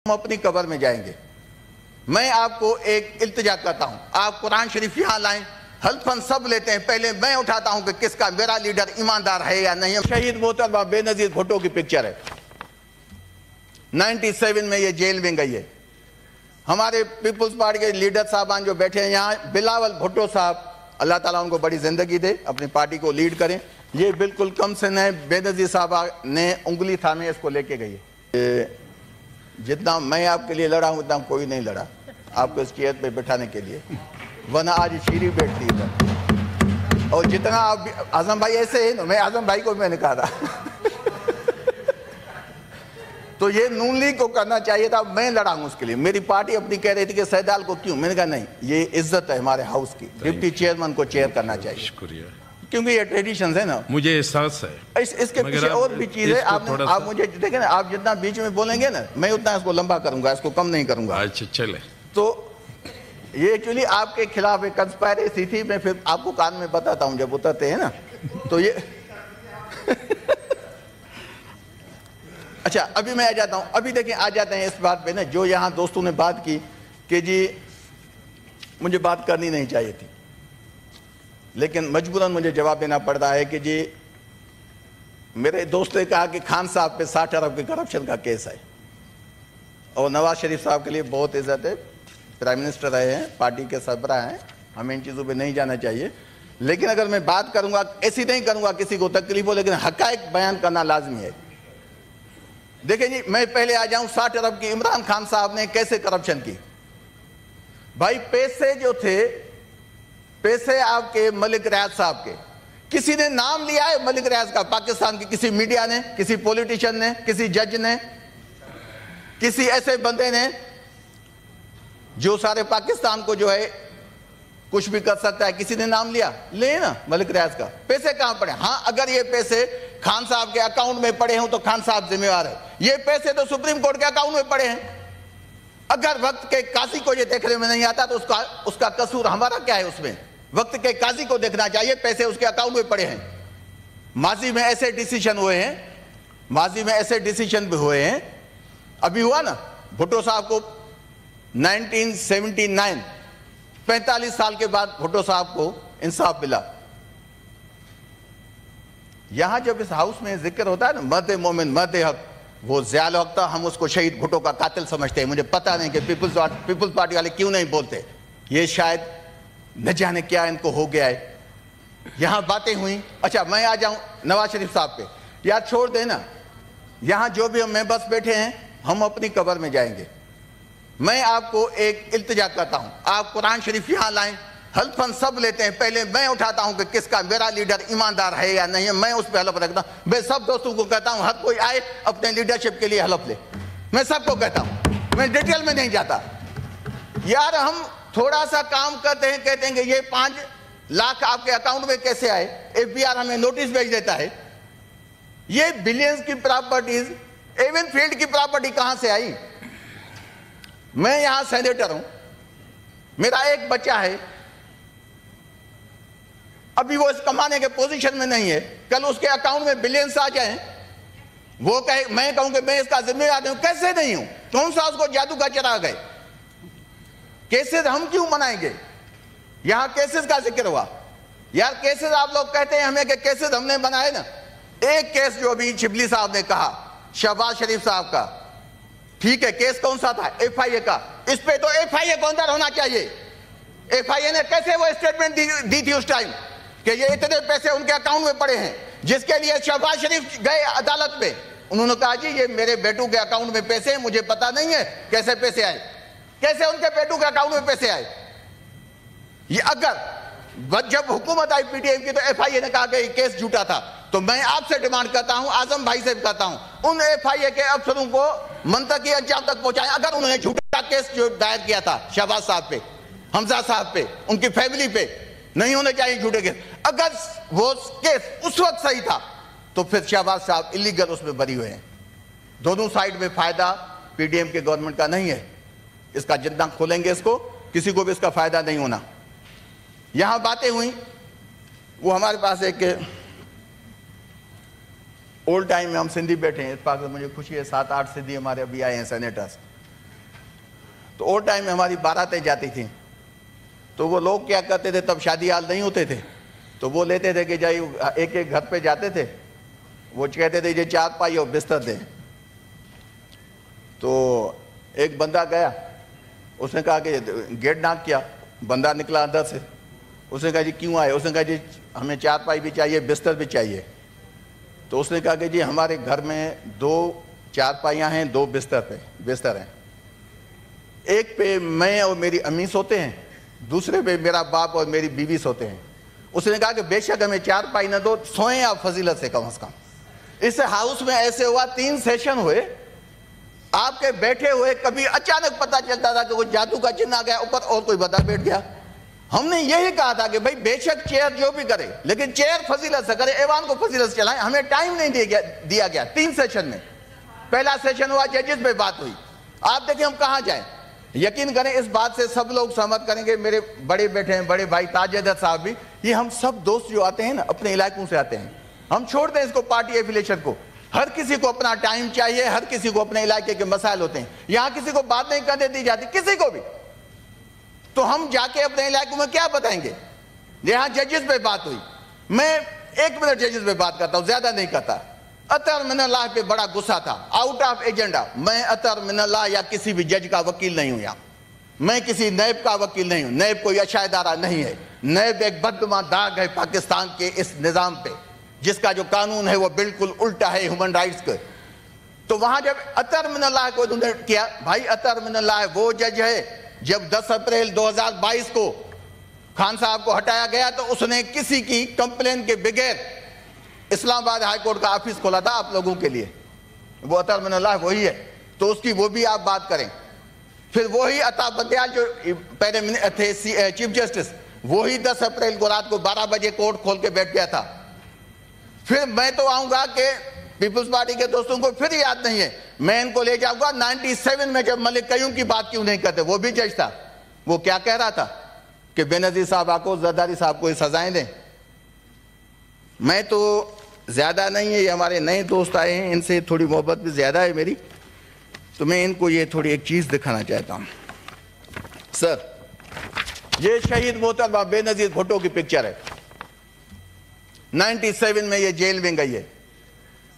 ہم اپنی قبر میں جائیں گے۔ میں آپ کو ایک التجا کرتا ہوں، آپ قرآن شریف یہاں لائیں، حلفاً سب لیتے ہیں، پہلے میں اٹھاتا ہوں کہ کس کا میرا لیڈر ایماندار ہے یا نہیں۔ شہید محترمہ بے نظیر بھٹو کی پکچر ہے، 97 میں یہ جیل میں گئی ہے۔ ہمارے پیپلز پارٹی کے لیڈر صاحبان جو بیٹھے ہیں یہاں، بلاول بھٹو صاحب، اللہ تعالیٰ ان کو بڑی زندگی دے، اپنی پارٹی کو لیڈ کریں۔ یہ بالکل کم سن ہے، بے نظیر صاحبہ نے انگلی تھامے اس کو لے کے گئی ہے۔ جتنا میں آپ کے لیے لڑا ہوں اتنا کوئی نہیں لڑا آپ کو اس چیئر پہ بٹھانے کے لیے، ورنہ آج شیری بیٹھتی ہے۔ اور جتنا آپ اعظم بھائی ایسے ہے نا، میں اعظم بھائی کو میں نے کہا تھا تو یہ نون لیگ کو کرنا چاہیے تھا، میں لڑا ہوں اس کے لیے۔ میری پارٹی اپنی کہہ رہی تھی کہ سیدال کو کیوں، میں نے کہا نہیں، یہ عزت ہے ہمارے ہاؤس کی، ڈپٹی چیئرمین کو چیئر کرنا چاہیے، شکریہ، کیونکہ یہ ٹریڈیشنز ہے نا۔ مجھے احساس ہے اس کے پیچھے اور بھی چیز ہے، آپ مجھے دیکھیں نا، آپ جتنا بیچ میں بولیں گے نا میں اتنا اس کو لمبا کروں گا، اس کو کم نہیں کروں گا۔ اچھا چلے، تو یہ ایکچولی آپ کے خلاف ایک کنسپائریسی تھی، میں پھر آپ کو کان میں بتاتا ہوں جب اترتے ہیں نا تو یہ اچھا ابھی میں آ جاتا ہوں، ابھی دیکھیں آ جاتے ہیں اس بات پہ نا، جو یہاں دوستوں نے بات کی کہ جی مجھے بات کرنی نہیں چاہیے تھی، لیکن مجبوراً مجھے جواب دینا پڑتا ہے کہ جی میرے دوست نے کہا کہ خان صاحب پہ 60 ارب کے کرپشن کا کیس ہے، اور نواز شریف صاحب کے لیے بہت عزت ہے، پرائم منسٹر رہے ہیں، پارٹی کے سربراہ ہیں، ہمیں ان چیزوں پہ نہیں جانا چاہیے، لیکن اگر میں بات کروں گا ایسی نہیں کروں گا کسی کو تکلیف ہو، لیکن حقائق بیان کرنا لازمی ہے۔ دیکھیں جی میں پہلے آ جاؤں 60 ارب کی عمران خان صاحب نے کیسے کرپشن کی۔ بھائی پیسے جو تھے، پیسے آپ کے ملک ریاض صاحب کے، کسی نے نام لیا ہے ملک ریاض کا پاکستان کی؟ کسی میڈیا نے، کسی پولیٹیشن نے، کسی جج نے، کسی ایسے بندے نے جو سارے پاکستان کو جو ہے کچھ بھی کر سکتا ہے، کسی نے نام لیا؟ لے نا ملک ریاض کا۔ پیسے کہاں پڑے؟ ہاں اگر یہ پیسے خان صاحب کے اکاؤنٹ میں پڑے ہوں تو خان صاحب ذمہ وار ہے، یہ پیسے تو سپریم کورٹ کے اکاؤنٹ میں پڑے ہیں۔ اگر وقت کے قاضی کو یہ دیکھنے میں نہیں آتا تو اس کا قصور ہمارا کیا ہے؟ اس میں وقت کے قاضی کو دیکھنا چاہیے، پیسے اس کے اکاؤنٹ میں پڑے ہیں۔ ماضی میں ایسے ڈیسیشن ہوئے ہیں، ماضی میں ایسے ڈیسیشن بھی ہوئے ہیں، ابھی ہوا نا بھٹو صاحب کو 1979 45 سال کے بعد بھٹو صاحب کو انصاف ملا۔ یہاں جب اس ہاؤس میں ذکر ہوتا ہے نا مرد مومن مرد حق، وہ ضیاء الحق تھا، ہم اس کو شہید بھٹو کا قاتل سمجھتے ہیں۔ مجھے پتہ نہیں کہ پیپلز پارٹی والے کیوں نہیں بولتے، یہ شاید نہ جانے کیا ان کو ہو گیا ہے۔ یہاں باتیں ہوئیں۔ اچھا میں آ جاؤں نواز شریف صاحب پہ، یار چھوڑ دیں نا، یہاں جو بھی ہم ممبرس بیٹھے ہیں ہم اپنی قبر میں جائیں گے۔ میں آپ کو ایک التجا کرتا ہوں، آپ قرآن شریف یہاں لائیں، حلفاً سب لیتے ہیں، پہلے میں اٹھاتا ہوں کہ کس کا میرا لیڈر ایماندار ہے یا نہیں ہے، میں اس پہ حلف رکھتا ہوں۔ میں سب دوستوں کو کہتا ہوں ہر کوئی آئے اپنے لیڈرشپ کے لیے حلف لے، میں سب کو کہتا ہوں، میں ڈیٹیل میں نہیں جاتا۔ یار ہم تھوڑا سا کام کرتے ہیں، کہتے ہیں کہ یہ 5 لاکھ آپ کے اکاؤنٹ میں کیسے آئے، FBR ہمیں نوٹس بھیج دیتا ہے۔ یہ بلینز کی پراپرٹیز، ایون فیلڈ کی پراپرٹی کہاں سے آئی؟ میں یہاں سینیٹر ہوں، میرا ایک بچہ ہے، ابھی وہ اس کمانے کے پوزیشن میں نہیں ہے، کل اس کے اکاؤنٹ میں بلینز آ جائیں، وہ کہے میں کہوں کہ میں اس کا ذمہ دار ہوں، کیسے نہیں ہوں؟ کون سا اس کو جادو کا چراغ ہے؟ کیسز ہم کیوں منائیں گے؟ یہاں کیسز کا ذکر ہوا، یار کیسز آپ لوگ کہتے ہیں ہمیں کہ کیسز ہم نے بنائے نا۔ ایک کیس جو ابھی شبلی صاحب نے کہا شہباز شریف صاحب کا، ٹھیک ہے کیس کون سا تھا؟ FIA کا، اس پہ تو FIA کو اندر ہونا چاہیے۔ FIA نے کیسے وہ اسٹیٹمنٹ دی تھی اس ٹائم کہ یہ اتنے پیسے ان کے اکاؤنٹ میں پڑے ہیں، جس کے لیے شہباز شریف گئے عدالت میں، انہوں نے کہا جی یہ میرے بیٹوں کے اکاؤنٹ میں پیسے ہیں، مجھے پتا نہیں ہے کیسے پیسے آئے، کیسے ان کے بیٹوں کے اکاؤنٹ میں پیسے آئے۔ یہ اگر جب حکومت آئی PTM کی تو FIA نے کہا کہ یہ کیس جھوٹا تھا، تو میں آپ سے ڈیمانڈ کرتا ہوں، اعظم بھائی سے کہتا ہوں، ان FIA کے افسروں کو منطقی انجام تک پہنچائیں۔ اگر انہوں نے جھوٹا کیس جو دائر کیا تھا شہباز صاحب پہ، حمزہ صاحب پہ، ان کی فیملی پہ، نہیں ہونے چاہیے جھوٹے کیس، اگر وہ کیس اس وقت صحیح تھا تو پھر شہباز صاحب الیگل اس میں بری ہوئے ہیں۔ دونوں سائیڈ میں فائدہ PTM کے گورنمنٹ کا نہیں ہے، اس کا جتنا کھولیں گے اس کو کسی کو بھی اس کا فائدہ نہیں ہونا۔ یہاں باتیں ہوئیں، وہ ہمارے پاس ایک اولڈ ٹائم میں ہم سندھی بیٹھے ہیں، اس پاس مجھے خوشی ہے 7-8 سندھی ہمارے ابھی آئے ہیں سینیٹرز۔ تو وہ ٹائم میں ہماری باراتیں جاتی تھیں، تو وہ لوگ کیا کرتے تھے، تب شادی حال نہیں ہوتے تھے، تو وہ لیتے تھے کہ جائی ایک ایک گھر پہ جاتے تھے، وہ کہتے تھے یہ چارپائی اور بستر دیں. تو ایک بندہ گیا، اس نے کہا کہ گیٹ ناک کیا، بندہ نکلا اندر سے، اس نے کہا جی کیوں آئے؟ اس نے کہا جی ہمیں چارپائی بھی چاہیے، بستر بھی چاہیے. تو اس نے کہا کہ جی ہمارے گھر میں 2 چارپائیاں ہیں، 2 بستر ہیں، ایک پہ میں اور میری امی سوتے ہیں، دوسرے پہ میرا باپ اور میری بیوی سوتے ہیں. اس نے کہا کہ بے شک ہمیں چارپائی نہ دو، سوئیں آپ فضیلت سے کم از کم. اس ہاؤس میں ایسے ہوا 3 سیشن ہوئے، آپ کے بیٹھے ہوئے کبھی اچانک پتا چلتا تھا کہ وہ جادو کا جن آ گیا اوپر اور کوئی بندہ بیٹھ گیا. ہم نے یہی کہا تھا کہ بھائی بے شک چیئر جو بھی کرے لیکن چیئر فضیلت سے کرے، ایوان کو فضیلت سے چلائیں. ہمیں ٹائم نہیں دیا گیا 3 سیشن میں. پہلا سیشن ہوا ججز پہ بات ہوئی. آپ دیکھیں ہم کہاں جائیں. یقین کریں اس بات سے سب لوگ سہمت کریں گے، میرے بڑے بیٹے ہیں، بڑے بھائی تاجدر صاحب بھی، یہ ہم سب دوست جو آتے ہیں نا اپنے علاقوں سے آتے ہیں. ہم چھوڑ دیں اس کو پارٹی ایفیلیشن کو، ہر کسی کو اپنا ٹائم چاہیے، ہر کسی کو اپنے علاقے کے مسائل ہوتے ہیں. یہاں کسی کو بات نہیں کرنے دی جاتی، کسی کو بھی. تو ہم جا کے اپنے علاقوں میں کیا بتائیں گے؟ یہاں ججز پہ بات ہوئی، میں 1 منٹ ججز پہ بات کرتا ہوں، زیادہ نہیں کرتا. اطہر من اللہ پہ بڑا غصہ تھا، آؤٹ آف ایجنڈا. میں اطہر من اللہ یا کسی بھی جج کا وکیل نہیں ہوں، یہاں میں کسی نیب کا وکیل نہیں ہوں. نیب کوئی اچھا ادارہ نہیں ہے. نیب ایک بدنما داغ ہے پاکستان کے اس نظام پہ، جس کا جو قانون ہے وہ بالکل الٹا ہے ہیومن رائٹس کے. تو وہاں جب اطہر من اللہ کو انہوں نے کیا، بھائی اطہر من اللہ وہ جج ہے، جب 10 اپریل 2022 کو خان صاحب کو ہٹایا گیا تو اس نے کسی کی کمپلین کے بغیر اسلام آباد ہائی کورٹ کا آفس کھولا تھا آپ لوگوں کے لیے. وہ اطہر من اللہ وہی ہے، تو اس کی وہ بھی آپ بات کریں. پھر وہی عطا بندیال جو پہلے تھے چیف جسٹس، وہی 10 اپریل کو رات کو 12 بجے کورٹ کھول کے بیٹھ گیا تھا. پھر میں تو آؤں گا کہ پیپلز پارٹی کے دوستوں کو پھر یاد نہیں ہے، میں ان کو لے جاؤں گا 97 میں جب ملک قیوم کی بات کیوں نہیں کرتے، وہ بھی جج تھا. وہ کیا کہہ رہا تھا کہ بے نظیر صاحب کو، زرداری صاحب کو سزائیں دیں. میں تو زیادہ نہیں ہے، یہ ہمارے نئے دوست آئے ہیں، ان سے تھوڑی محبت بھی زیادہ ہے میری، تو میں ان کو یہ تھوڑی ایک چیز دکھانا چاہتا ہوں. سر یہ شہید محترمہ بے نظیر بھٹو کی پکچر ہے. 97 میں یہ جیل میں گئی ہے.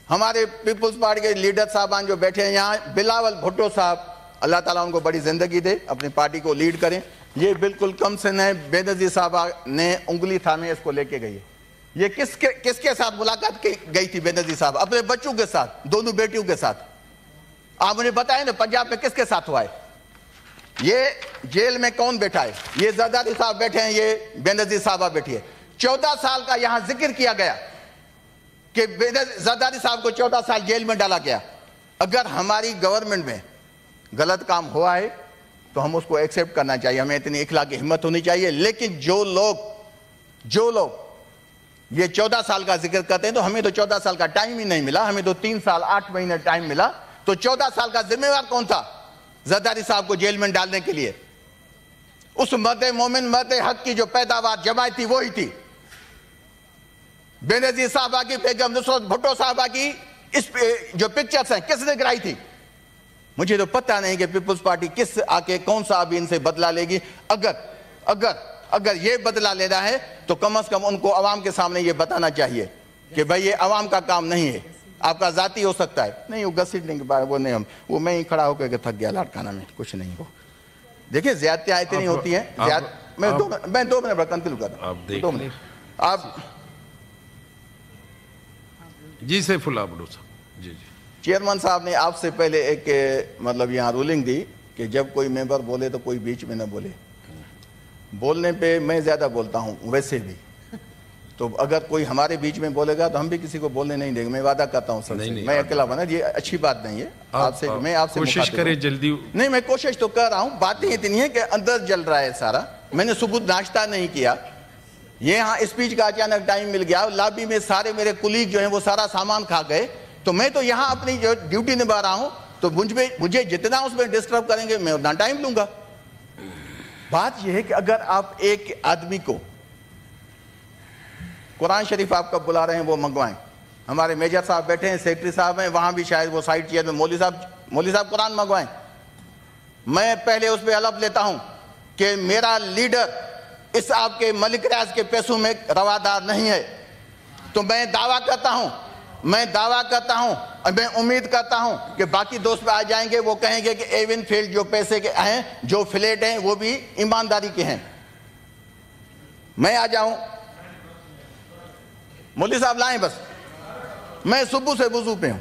ہمارے پیپلز پارٹی کے لیڈر صاحبان جو بیٹھے ہیں یہاں، بلاول بھٹو صاحب، اللہ تعالیٰ ان کو بڑی زندگی دے، اپنی پارٹی کو لیڈ کریں. یہ بالکل کم سن ہے. بے نظیر صاحب نے انگلی تھامے اس کو لے کے گئی ہے. یہ کس کے ساتھ ملاقات گئی تھی بے نظیر صاحب؟ اپنے بچوں کے ساتھ، دونوں بیٹیوں کے ساتھ. آپ مجھے بتائیں نا پنجاب میں کس کے ساتھ ہوا ہے؟ یہ جیل میں کون بیٹھا ہے؟ یہ زرداری صاحب بیٹھے ہیں، یہ بے نظیر صاحبہ بیٹھی ہے. 14 سال کا یہاں ذکر کیا گیا کہ زرداری صاحب کو 14 سال جیل میں ڈالا گیا. اگر ہماری گورنمنٹ میں غلط کام ہوا ہے تو ہم اس کو ایکسیپٹ کرنا چاہیے، ہمیں اتنی اخلاقی ہمت ہونی چاہیے. لیکن جو لوگ یہ 14 سال کا ذکر کرتے ہیں، تو ہمیں تو 14 سال کا ٹائم ہی نہیں ملا، ہمیں تو 3 سال 8 مہینے ٹائم ملا. تو 14 سال کا ذمہ دار کون تھا زرداری صاحب کو جیل میں ڈالنے کے لیے؟ اس مرد مومن، مرد حق کی جو پیداوار جماعت تھی وہی تھی. بے نظیر صاحبہ کی، بیگم نصرت بھٹو صاحبہ کی اس جو پکچرز ہیں کس نے گرائی تھی؟ مجھے تو پتہ نہیں کہ پیپلز پارٹی کس آ کے کون سا ابھی ان سے بدلہ لے گی. اگر یہ بدلہ لینا ہے تو کم از کم ان کو عوام کے سامنے یہ بتانا چاہیے کہ بھائی یہ عوام کا کام نہیں ہے، آپ کا ذاتی ہو سکتا ہے. نہیں وہ گھسیٹنے کے بعد وہ نہیں، وہ میں ہی کھڑا ہو کے تھک گیا لاٹکانہ میں، کچھ نہیں. وہ دیکھیں زیادتیاں اتنی ہوتی ہیں. میں 2 منٹ بعد کنکلوڈ کرتا ہوں. 2 منٹ. آپ جی سیف اللہ بھٹو صاحب. جی چیئرمین صاحب نے آپ سے پہلے ایک مطلب یہاں رولنگ دی کہ جب کوئی ممبر بولے تو کوئی بیچ میں نہ بولے. بولنے پہ میں زیادہ بولتا ہوں ویسے بھی، تو اگر کوئی ہمارے بیچ میں بولے گا تو ہم بھی کسی کو بولنے نہیں دیں گے. میں وعدہ کرتا ہوں سب سے، میں اکیلا بنا، یہ اچھی بات نہیں ہے. آپ سے میں آپ سے کوشش کریں جلدی. نہیں میں کوشش تو کر رہا ہوں، باتیں اتنی ہیں کہ اندر جل رہا ہے سارا. میں نے صبح ناشتہ نہیں کیا، یہاں اسپیچ کا اچانک ٹائم مل گیا، لابی میں سارے میرے کولیگ جو ہیں وہ سارا سامان کھا گئے. تو میں تو یہاں اپنی جو ڈیوٹی نبھا رہا ہوں، تو مجھے جتنا اس میں ڈسٹرب کریں گے میں اتنا ٹائم لوں گا. بات یہ ہے کہ اگر آپ ایک آدمی کو قرآن شریف آپ کب بلا رہے ہیں وہ منگوائیں. ہمارے میجر صاحب بیٹھے ہیں، سیکرٹری صاحب ہیں، وہاں بھی شاید وہ سائٹ چیئر میں مولوی صاحب قرآن منگوائیں. میں پہلے اس پہ حلف لیتا ہوں کہ میرا لیڈر اس آپ کے ملک ریاض کے پیسوں میں روادار نہیں ہے. تو میں دعویٰ کرتا ہوں اور میں امید کرتا ہوں کہ باقی دوست پہ آ جائیں گے, وہ کہیں گے کہ ایون فیلڈ جو پیسے کے ہیں, جو فلیٹ ہیں, وہ بھی ایمانداری کے ہیں. میں آ جاؤں, مولوی صاحب لائیں بس, میں صبح سے وضو پہ ہوں.